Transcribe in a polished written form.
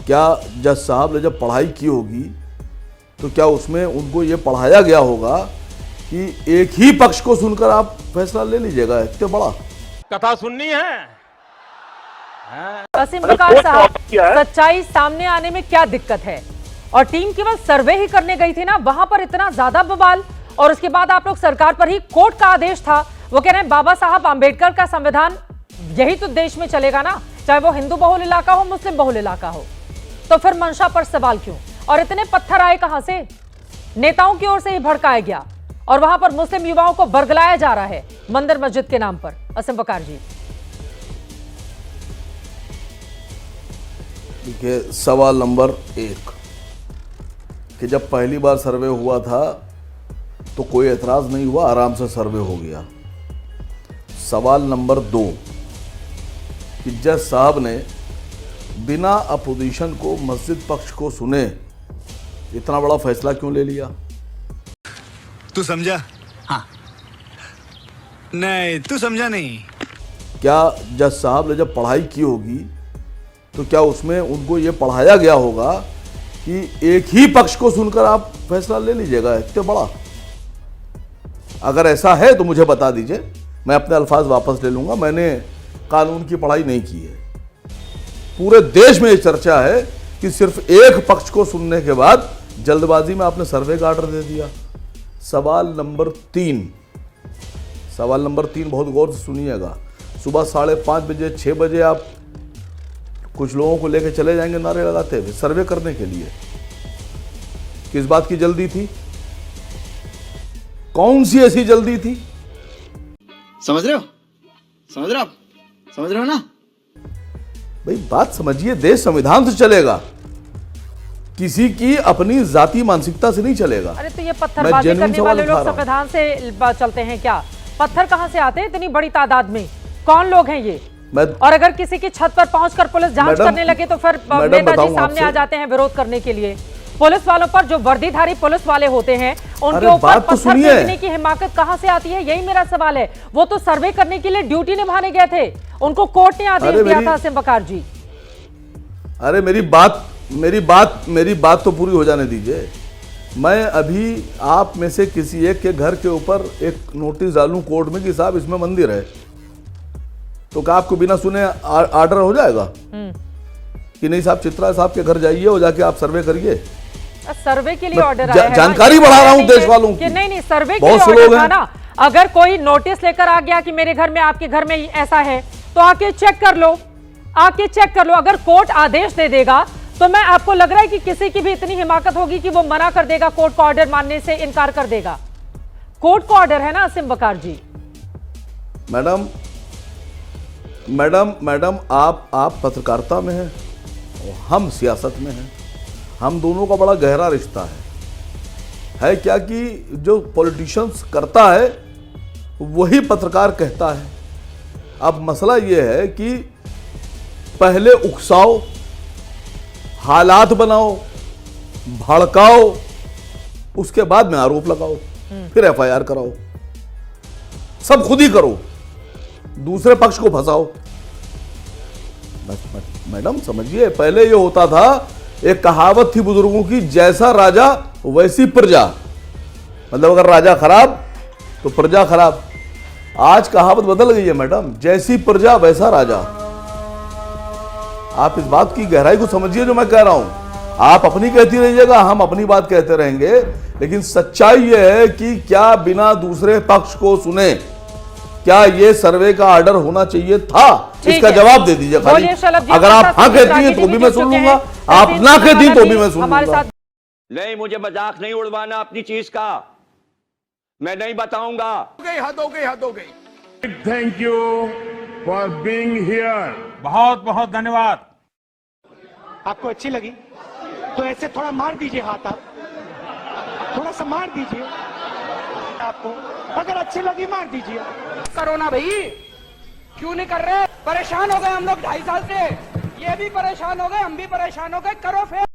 क्या जज साहब ने जब पढ़ाई की होगी तो क्या उसमें उनको ये पढ़ाया गया होगा कि एक ही पक्ष को सुनकर आप फैसला ले लीजिएगा? इतना बड़ा कथा सुननी है। असीम बकार साहब, सच्चाई सामने आने में क्या दिक्कत है? और टीम केवल सर्वे ही करने गई थी ना, वहां पर इतना ज्यादा बवाल, और उसके बाद आप लोग सरकार पर ही कोर्ट का आदेश था, वो कह रहे हैं बाबा साहब आंबेडकर का संविधान यही तो देश में चलेगा ना, चाहे वो हिंदू बहुल इलाका हो मुस्लिम बहुल इलाका हो। तो फिर मंशा पर सवाल क्यों? और इतने पत्थर आए कहां से? नेताओं की ओर से ही भड़काया गया और वहां पर मुस्लिम युवाओं को बरगलाया जा रहा है मंदिर मस्जिद के नाम पर। असीम बकार जी, देखिए, सवाल नंबर 1 कि जब पहली बार सर्वे हुआ था तो कोई एतराज नहीं हुआ, आराम से सर्वे हो गया। सवाल नंबर 2 कि जज साहब ने बिना अपोजिशन को, मस्जिद पक्ष को सुने इतना बड़ा फैसला क्यों ले लिया? तू समझा? हाँ। नहीं, तू समझा नहीं। क्या जज साहब ने जब पढ़ाई की होगी तो क्या उसमें उनको ये पढ़ाया गया होगा कि एक ही पक्ष को सुनकर आप फैसला ले लीजिएगा? इतना बड़ा, अगर ऐसा है तो मुझे बता दीजिए, मैं अपने अल्फाज वापस ले लूंगा। मैंने कानून की पढ़ाई नहीं की है। पूरे देश में ये चर्चा है कि सिर्फ एक पक्ष को सुनने के बाद जल्दबाजी में आपने सर्वे का ऑर्डर दे दिया। सवाल नंबर 3 बहुत गौर से सुनिएगा। सुबह 5:30 बजे 6 बजे आप कुछ लोगों को लेकर चले जाएंगे नारे लगाते हुए सर्वे करने के लिए। किस बात की जल्दी थी? कौन सी ऐसी जल्दी थी? समझ रहे हो? समझ रहे हो ना? भाई बात समझिए, देश संविधान से चलेगा, किसी की अपनी जाति मानसिकता से नहीं चलेगा। अरे तो ये पत्थरबाजी करने वाले लोग संविधान से चलते हैं क्या? पत्थर कहां से आते हैं इतनी बड़ी तादाद में? कौन लोग हैं ये? और अगर किसी की छत पर पहुंचकर पुलिस जांच करने लगे तो फिर नेताजी सामने आ जाते हैं विरोध करने के लिए। पुलिस वालों पर, जो वर्दीधारी पुलिस वाले होते हैं, उनके ऊपर पत्थर फेंकने की हिम्मत कहां से आती है? यही मेरा सवाल है। वो तो सर्वे करने के लिए ड्यूटी निभाने गए थे, उनको कोर्ट ने आदेश दिया था। असीम बकार जी, अरे मेरी बात तो पूरी हो जाने दीजिए। मैं अभी आप में से किसी एक के घर के ऊपर एक नोटिस डालूं कोर्ट में कि साहब इसमें मंदिर है, तो क्या आपको बिना सुने ऑर्डर हो जाएगा कि नहीं साहब चित्रा साहब के घर जाइए और जाके आप सर्वे करिए? सर्वे के लिए ऑर्डर आया है, जानकारी बढ़ा रहा हूं देश वालों की। नहीं, सर्वे के लिए ऑर्डर था ना। अगर कोई नोटिस लेकर आ गया कि मेरे घर में, आपके घर में ऐसा है, तो आके चेक कर लो, अगर कोर्ट आदेश दे देगा तो मैं, आपको लग रहा है कि किसी की भी इतनी हिम्मत होगी कि वो मना कर देगा, कोर्ट का ऑर्डर मानने से इनकार कर देगा? कोर्ट का ऑर्डर है ना असीम बकार जी। मैडम आप पत्रकारिता में हैं और हम सियासत में हैं। हम दोनों का बड़ा गहरा रिश्ता है क्या कि जो पॉलिटिशियंस करता है वही पत्रकार कहता है। अब मसला यह है कि पहले उकसाओ, हालात बनाओ, भड़काओ, उसके बाद में आरोप लगाओ, फिर एफआईआर कराओ, सब खुद ही करो, दूसरे पक्ष को फंसाओ। मैडम समझिए, पहले ये होता था, एक कहावत थी बुजुर्गों की, जैसा राजा वैसी प्रजा। मतलब अगर राजा खराब तो प्रजा खराब। आज कहावत बदल गई है मैडम, जैसी प्रजा वैसा राजा। आप इस बात की गहराई को समझिए जो मैं कह रहा हूं। आप अपनी कहती रहिएगा, हम अपनी बात कहते रहेंगे, लेकिन सच्चाई यह है कि क्या बिना दूसरे पक्ष को सुने क्या ये सर्वे का ऑर्डर होना चाहिए था? इसका जवाब दे दीजिए खाली। अगर आप हाँ कहती हैं तो भी मैं सुन लूंगा, आप ना कहती तो भी मैं सुन लूंगा। नहीं, मुझे मजाक नहीं उड़वाना अपनी चीज का, मैं नहीं बताऊंगा। हद हो गई। Thank you for being here. बहुत बहुत धन्यवाद। आपको अच्छी लगी तो ऐसे थोड़ा मार दीजिए हाथ, आप थोड़ा सा मार दीजिए। आपको अगर अच्छी लगी मार दीजिए। करो ना भाई, क्यों नहीं कर रहे? परेशान हो गए हम लोग 2.5 साल से, ये भी परेशान हो गए, हम भी परेशान हो गए, करो फिर।